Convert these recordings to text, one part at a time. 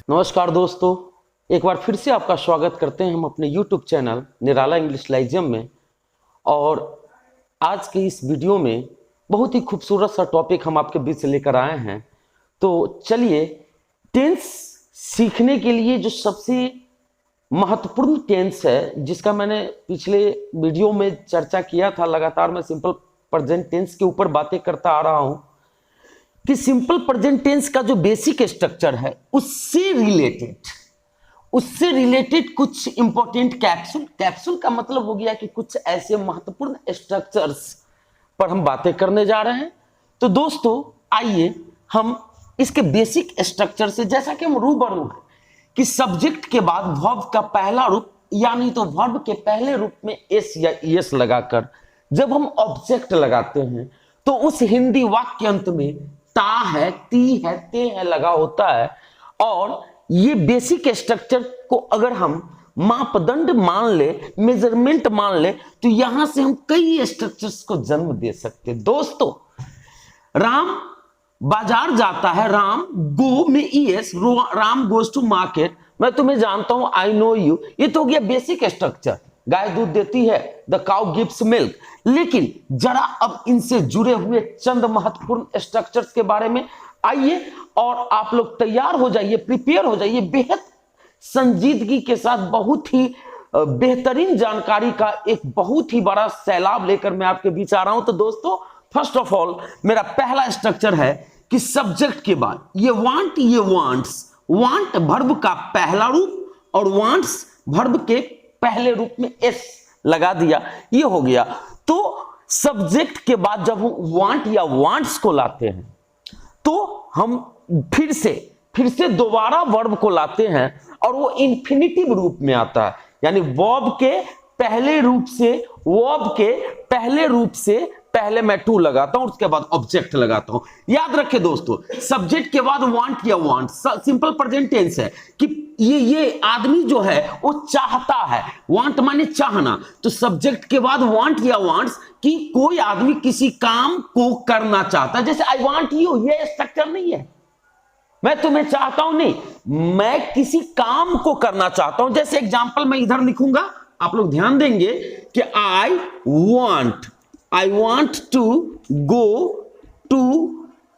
नमस्कार दोस्तों, एक बार फिर से आपका स्वागत करते हैं हम अपने YouTube चैनल निराला इंग्लिश लाइजियम में। और आज के इस वीडियो में बहुत ही खूबसूरत सा टॉपिक हम आपके बीच से लेकर आए हैं। तो चलिए, टेंस सीखने के लिए जो सबसे महत्वपूर्ण टेंस है, जिसका मैंने पिछले वीडियो में चर्चा किया था, लगातार मैं सिंपल प्रेजेंट टेंस के ऊपर बातें करता आ रहा हूं कि सिंपल प्रेजेंट टेंस का जो बेसिक स्ट्रक्चर है उससे रिलेटेड कुछ इंपॉर्टेंट कैप्सूल का मतलब हो गया कि कुछ ऐसे महत्वपूर्ण स्ट्रक्चर्स पर हम बातें करने जा रहे हैं। तो दोस्तों आइए हम इसके बेसिक स्ट्रक्चर से, जैसा कि हम रूबरू हैं कि सब्जेक्ट के बाद वर्ब का पहला रूप यानी तो वर्ब के पहले रूप में एस या ईएस लगाकर जब हम ऑब्जेक्ट लगाते हैं तो उस हिंदी वाक्य के अंत में ता है, ती है, ते है लगा होता है। और ये बेसिक स्ट्रक्चर को अगर हम मापदंड मान ले, मेजरमेंट मान ले, तो यहां से हम कई स्ट्रक्चर्स को जन्म दे सकते हैं। दोस्तों, राम बाजार जाता है, राम गो में E S, Ram goes to market, मैं तुम्हें जानता हूं, आई नो यू, ये तो हो गया बेसिक स्ट्रक्चर। गाय दूध देती है, द काउ गिव्स मिल्क। लेकिन जरा अब इनसे जुड़े हुए चंद महत्वपूर्ण स्ट्रक्चर्स के बारे में आइए और आप लोग तैयार हो जाइए, प्रिपेयर हो जाइए। बेहद संजीदगी के साथ बहुत ही बेहतरीन जानकारी का एक बहुत ही बड़ा सैलाब लेकर मैं आपके बीच आ रहा हूं। तो दोस्तों, फर्स्ट ऑफ ऑल मेरा पहला स्ट्रक्चर है कि सब्जेक्ट के बाद ये वांट, ये वांट्स, वांट वर्ब का पहला रूप और वांट्स वर्ब के पहले रूप में एस लगा दिया, ये हो गया। तो सब्जेक्ट के बाद जब हम वांट या वांट्स को लाते हैं तो हम फिर से दोबारा वर्ब को लाते हैं और वो इंफिनिटिव रूप में आता है, यानी वर्ब के पहले रूप से पहले मैं टू लगाता हूं, उसके बाद ऑब्जेक्ट लगाता हूं। याद रखें दोस्तों, सब्जेक्ट के बाद वांट या वांट सिंपल प्रेजेंट टेंस है कि ये आदमी जो है वो चाहता है, वांट माने चाहना, तो सब्जेक्ट के बाद वांट या वांट्स कि कोई आदमी किसी काम को करना चाहता है। जैसे आई वांट यू, ये स्ट्रक्चर नहीं है, मैं तुम्हें चाहता हूं, नहीं, मैं किसी काम को करना चाहता हूं। जैसे एग्जांपल मैं इधर लिखूंगा, आप लोग ध्यान देंगे कि I want to go to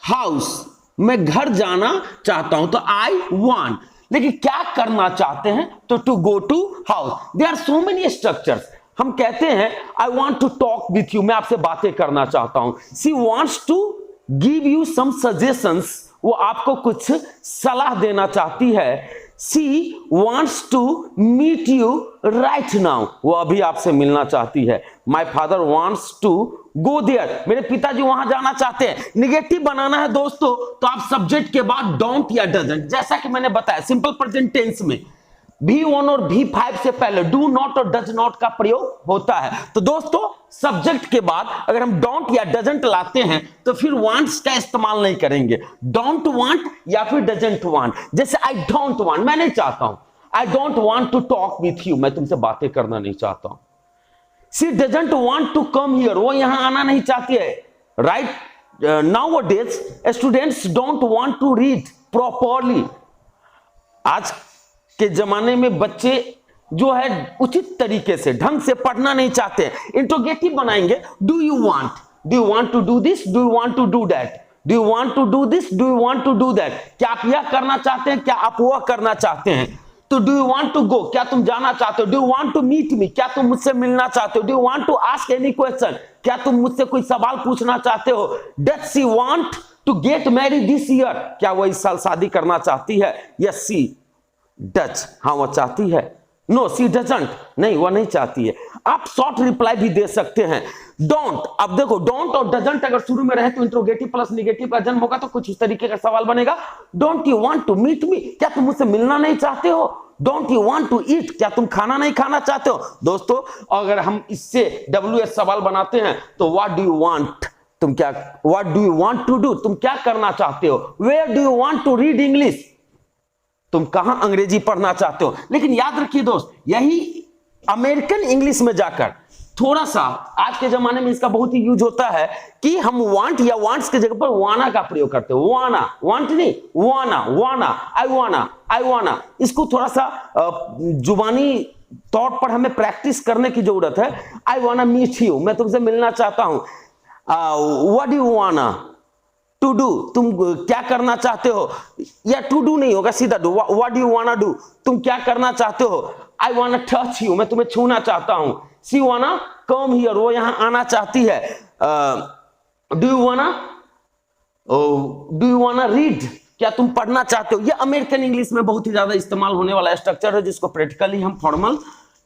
house, मैं घर जाना चाहता हूं, तो आई वॉन्ट। लेकिन क्या करना चाहते हैं, तो to go to house. There are so many structures. हम कहते हैं I want to talk with you, मैं आपसे बातें करना चाहता हूं। She wants to give you some suggestions, वो आपको कुछ सलाह देना चाहती है। She wants to meet you right now, वो अभी आपसे मिलना चाहती है। My father wants to go there, मेरे पिताजी वहां जाना चाहते हैं। निगेटिव बनाना है दोस्तों, तो आप सब्जेक्ट के बाद डोंट या डजंट, जैसा कि मैंने बताया सिंपल प्रेजेंट टेंस में V1 और V5 से पहले डू नॉट और डज नॉट का प्रयोग होता है। तो दोस्तों, सब्जेक्ट के बाद अगर हम डोंट या डजंट लाते हैं तो फिर वांट्स का इस्तेमाल नहीं करेंगे। डोंट वांट या फिर डजंट वांट। जैसे आई डोंट वांट, मैं नहीं चाहता हूं, I don't want to talk with you, मैं तुमसे बातें करना नहीं चाहता हूं। She doesn't want to come here, वो यहां आना नहीं चाहती है। Right nowadays students don't want to read properly. आज के जमाने में बच्चे जो है उचित तरीके से ढंग से पढ़ना नहीं चाहते। इंट्रोगेटिव बनाएंगे, do you want to do this, do you want to do that, do you want to do this, do you want to do that. क्या आप यह करना चाहते हैं, क्या आप वह करना चाहते हैं। तो do you want to go, क्या तुम जाना चाहते हो। Do you want to meet me, क्या तुम मुझसे मिलना चाहते हो। Do you want to ask any question, क्या तुम मुझसे कोई सवाल पूछना चाहते हो। Does she want to get married this year, क्या वह इस साल शादी करना चाहती है। यस शी डज, हाँ वह चाहती है। नो सी डजंट, नहीं वह नहीं चाहती है। आप शॉर्ट रिप्लाई भी दे सकते हैं। डोंट, अब देखो डोंट और डजंट अगर शुरू में रहे तो इंट्रोगेटिव प्लस निगेटिव का जन्म होगा, तो कुछ इस तरीके का सवाल बनेगा। Don't you want to meet me, क्या तुम मुझसे मिलना नहीं चाहते हो। Don't you want to eat, क्या तुम खाना नहीं खाना चाहते हो? दोस्तों अगर हम इससे WH सवाल बनाते हैं तो व्हाट डू यू वांट, तुम क्या, what do you want to do, तुम क्या करना चाहते हो? Where do you want to read English, तुम कहां अंग्रेजी पढ़ना चाहते हो? लेकिन याद रखिए दोस्त, यही अमेरिकन इंग्लिश में जाकर थोड़ा सा आज के जमाने में इसका बहुत ही यूज होता है कि हम वांट या वांट्स के जगह पर वाना का प्रयोग करते हो। वाना, वांट नहीं, वाना, वाना, आई वाना, आई वाना। इसको थोड़ा सा जुबानी तौर पर हमें प्रैक्टिस करने की जरूरत है। आई वाना मीट यू, मैं तुमसे मिलना चाहता हूं। What do you wanna to do, तुम क्या करना चाहते हो? या टू डू नहीं होगा, सीधा डू। व्हाट डू यू वाना डू, तुम क्या करना चाहते हो? आई वाना टच यू, मैं तुम्हें छूना चाहता हूं। सी वाना कम हियर, वो यहां आना चाहती है। डू यू वाना रीड, क्या तुम पढ़ना चाहते हो? ये अमेरिकन इंग्लिश में बहुत ही ज्यादा इस्तेमाल होने वाला स्ट्रक्चर है, जिसको प्रैक्टिकली हम फॉर्मल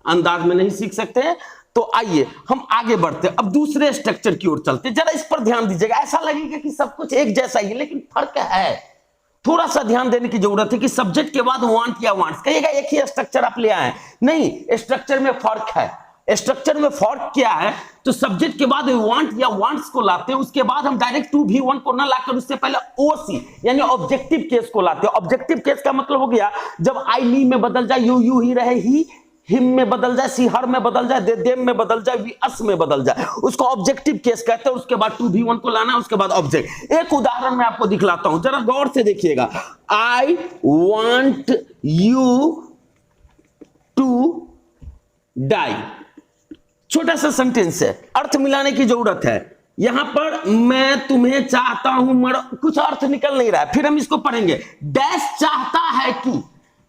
अंदाज में नहीं सीख सकते हैं। तो आइए हम आगे बढ़ते हैं, अब दूसरे स्ट्रक्चर की ओर चलते हैं। जरा इस पर ध्यान दीजिएगा, ऐसा लगेगा कि सब कुछ एक जैसा ही है, लेकिन फर्क है। थोड़ा सा ध्यान देने की जरूरत है कि सब्जेक्ट के बाद वांट या वांट्स, कहिएगा एक ही स्ट्रक्चर आप ले आए, नहीं, स्ट्रक्चर में फर्क है। स्ट्रक्चर में फर्क क्या है? तो सब्जेक्ट के बाद वांट या वांट्स को लाते हैं, उसके बाद हम डायरेक्ट टू भी वन को ना लाकर उससे पहले ओसी यानी ऑब्जेक्टिव केस को लाते हैं। ऑब्जेक्टिव केस का मतलब हो गया जब आई मी में बदल जाए, यू ही रहे, ही हिम में बदल जाए, सी हर में बदल जाए, दे देम में बदल जाए, वी अस में बदल जाए, उसको ऑब्जेक्टिव केस कहते हैं। उसके बाद टू भी वन को लाना है, उसके बाद ऑब्जेक्ट। एक उदाहरण मैं आपको दिखलाता हूं, जरा गौर से देखिएगा। I want you to die, छोटा सा सेंटेंस है, अर्थ मिलाने की जरूरत है। यहां पर मैं तुम्हें चाहता हूं मर, कुछ अर्थ निकल नहीं रहा है। फिर हम इसको पढ़ेंगे। डैश चाहता है कि,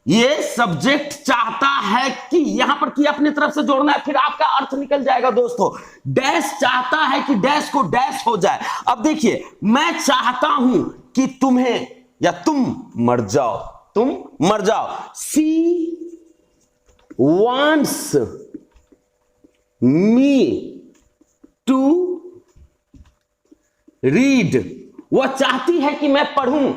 ये सब्जेक्ट चाहता है कि, यहां पर कि अपनी तरफ से जोड़ना है, फिर आपका अर्थ निकल जाएगा दोस्तों। डैश चाहता है कि डैश को डैश हो जाए। अब देखिए, मैं चाहता हूं कि तुम्हें या तुम मर जाओ, तुम मर जाओ। She wants me to read, वह चाहती है कि मैं पढ़ूं।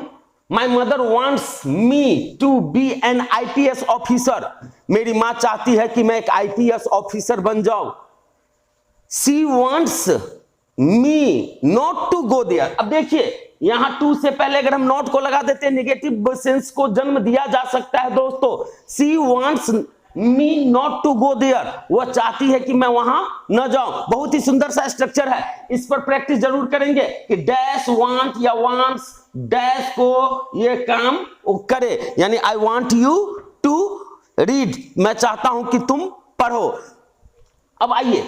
My mother wants me to be an IPS officer, मेरी मां चाहती है कि मैं एक IPS ऑफिसर बन जाऊं। She wants me not to go there. अब देखिए, यहां टू से पहले अगर हम नॉट को लगा देते हैं, निगेटिव सेंस को जन्म दिया जा सकता है दोस्तों। She wants me not to go there, वह चाहती है कि मैं वहां न जाऊं। बहुत ही सुंदर सा स्ट्रक्चर है, इस पर प्रैक्टिस जरूर करेंगे कि डैश वांट या वांट्स डैश को ये काम करे, यानी I want you to read, मैं चाहता हूं कि तुम पढ़ो। अब आइए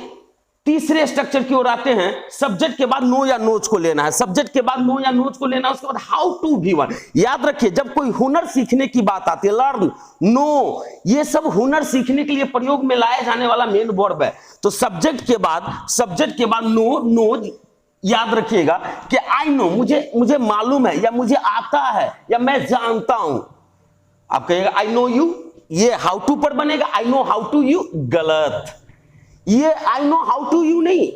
तीसरे स्ट्रक्चर की ओर आते हैं। सब्जेक्ट के बाद नो या नोच को लेना है, सब्जेक्ट के बाद नो या नोच को लेना है, उसके बाद हाउ टू भी वन। याद रखिए, जब कोई हुनर सीखने की बात आती है, लर्न, नो, ये सब हुनर सीखने के लिए प्रयोग में लाया जाने वाला मेन वर्ब है। तो सब्जेक्ट के बाद नो, नो याद रखिएगा कि आई नो, मुझे मालूम है या मुझे आता है या मैं जानता हूं। आप कहिएगा आई नो यू, ये हाउ टू पर बनेगा। I know how to you गलत, ये I know how to you नहीं,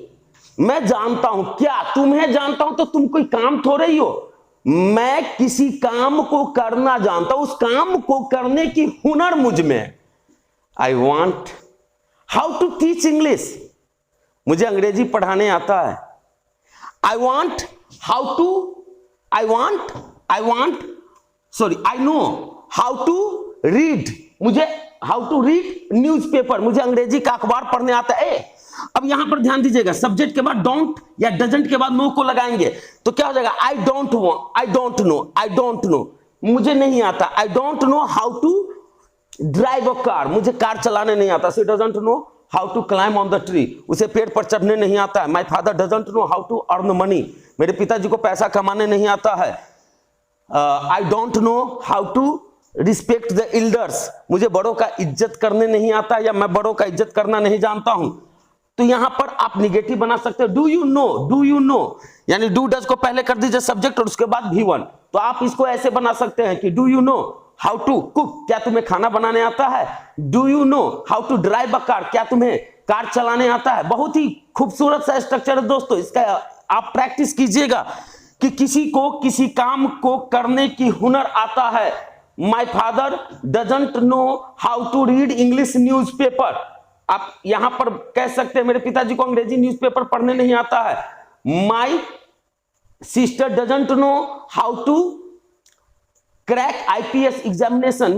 मैं जानता हूं। क्या तुम्हें जानता हूं तो तुम कोई काम थोड़े ही हो, मैं किसी काम को करना जानता हूं, उस काम को करने की हुनर मुझ में। I want how to teach English, मुझे अंग्रेजी पढ़ाने आता है। I want how to, I know how to read, मुझे हाउ टू रीड न्यूज़पेपर, मुझे अंग्रेजी का अखबार पढ़ने आता है। अब यहां पर ध्यान दीजिएगा, सब्जेक्ट के बाद डोंट या डजंट के बाद नो को लगाएंगे तो क्या हो जाएगा? आई डोंट नो, मुझे नहीं आता। I don't know how to drive a car, मुझे कार चलाने नहीं आता। She doesn't know how to climb on the tree, उसे पेड़ पर चढ़ने नहीं आता है। My father doesn't know how to earn money, मेरे पिताजी को पैसा कमाने नहीं आता है। I don't know how to respect the elders, मुझे बड़ों का इज्जत करने नहीं आता या मैं बड़ों का इज्जत करना नहीं जानता हूं। तो यहां पर आप निगेटिव बना सकते हो। डू यू नो, यानी डू डज को पहले कर दीजिए सब्जेक्ट और उसके बाद भी वन। तो आप इसको ऐसे बना सकते हैं कि do you know how to cook, क्या तुम्हें खाना बनाने आता है? Do you know how to drive a car, क्या तुम्हें कार चलाने आता है? बहुत ही खूबसूरत सा स्ट्रक्चर है दोस्तों, इसका आप प्रैक्टिस कीजिएगा कि किसी को किसी काम को करने की हुनर आता है। My father doesn't know how to read English newspaper. आप यहां पर कह सकते हैं मेरे पिताजी को अंग्रेजी न्यूज़पेपर पढ़ने नहीं आता है। My sister doesn't know how to crack IPS examination.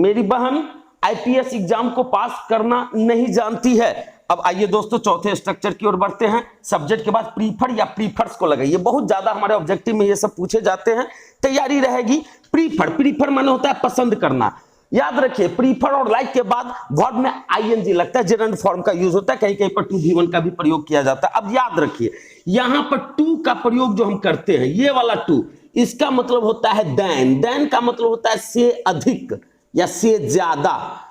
मेरी बहन आईपीएस एग्जाम को पास करना नहीं जानती है। अब आइए दोस्तों चौथे स्ट्रक्चर की ओर बढ़ते हैं। सब्जेक्ट के बाद प्रीफर या प्रीफर्स को लगाइए। बहुत ज्यादा हमारे ऑब्जेक्टिव में ये सब पूछे जाते हैं, तैयारी रहेगी। प्रीफर माने होता है पसंद करना। याद रखिए प्रीफर और लाइक के बाद वर्ब में आईएनजी लगता है, जेरेंड फॉर्म का यूज होता है, कहीं कहीं पर टू भी वन का भी प्रयोग किया जाता है। अब याद रखिए यहां पर टू का प्रयोग जो हम करते हैं, ये वाला टू, इसका मतलब होता है देन का मतलब होता है से अधिक या से ज्यादा।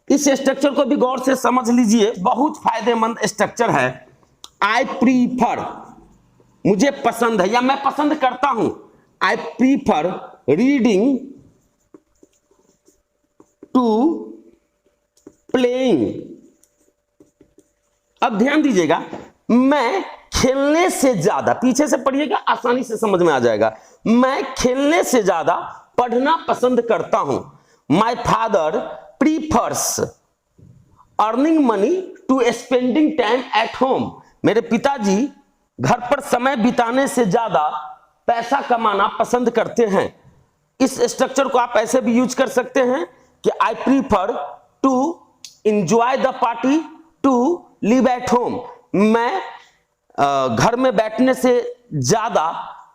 इस स्ट्रक्चर को भी गौर से समझ लीजिए, बहुत फायदेमंद स्ट्रक्चर है। आई प्रीफर, मुझे पसंद है या मैं पसंद करता हूं। I prefer reading to playing. अब ध्यान दीजिएगा, मैं खेलने से ज्यादा, पीछे से पढ़िएगा आसानी से समझ में आ जाएगा। मैं खेलने से ज्यादा पढ़ना पसंद करता हूं। My father prefers earning money to spending time at home. मेरे पिताजी घर पर समय बिताने से ज्यादा पैसा कमाना पसंद करते हैं। इस स्ट्रक्चर को आप ऐसे भी यूज कर सकते हैं कि I prefer to enjoy the party to live at home. मैं घर में बैठने से ज्यादा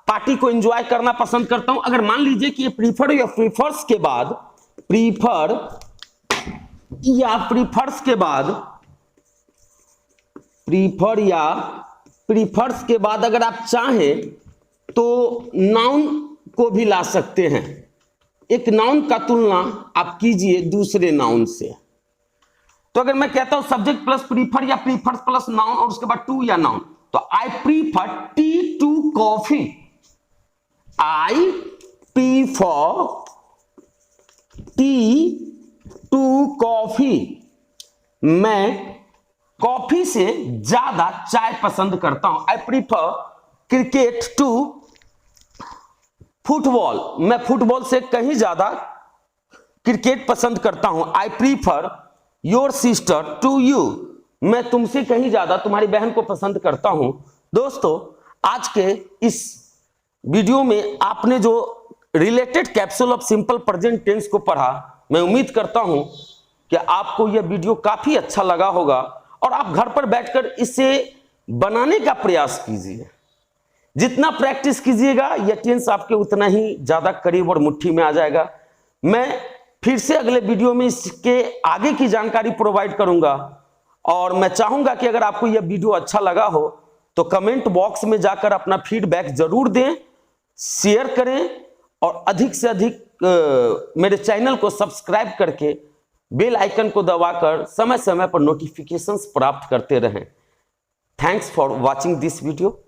पार्टी को एंजॉय करना पसंद करता हूं। अगर मान लीजिए कि ये प्रीफर या प्रीफर्स के बाद, प्रीफर या प्रीफर्स के बाद, प्रीफर या प्रीफर्स के बाद अगर आप चाहें तो नाउन को भी ला सकते हैं। एक नाउन का तुलना आप कीजिए दूसरे नाउन से। तो अगर मैं कहता हूं सब्जेक्ट प्लस प्रीफर या प्रीफर्स प्लस नाउन और उसके बाद टू या नाउन, तो I prefer tea to coffee. I prefer tea to coffee. मैं कॉफी से ज्यादा चाय पसंद करता हूं। I prefer cricket to football. मैं फुटबॉल से कहीं ज्यादा क्रिकेट पसंद करता हूं। I prefer your sister to you. मैं तुमसे कहीं ज्यादा तुम्हारी बहन को पसंद करता हूं। दोस्तों आज के इस वीडियो में आपने जो related capsule of simple present tense को पढ़ा, मैं उम्मीद करता हूं कि आपको यह वीडियो काफी अच्छा लगा होगा और आप घर पर बैठकर इसे बनाने का प्रयास कीजिए। जितना प्रैक्टिस कीजिएगा यह टेंस आपके उतना ही ज्यादा करीब और मुट्ठी में आ जाएगा। मैं फिर से अगले वीडियो में इसके आगे की जानकारी प्रोवाइड करूंगा और मैं चाहूंगा कि अगर आपको यह वीडियो अच्छा लगा हो तो कमेंट बॉक्स में जाकर अपना फीडबैक जरूर दें, शेयर करें और अधिक से अधिक मेरे चैनल को सब्सक्राइब करके बेल आइकन को दबाकर समय समय पर नोटिफिकेशंस प्राप्त करते रहें। Thanks for watching this video.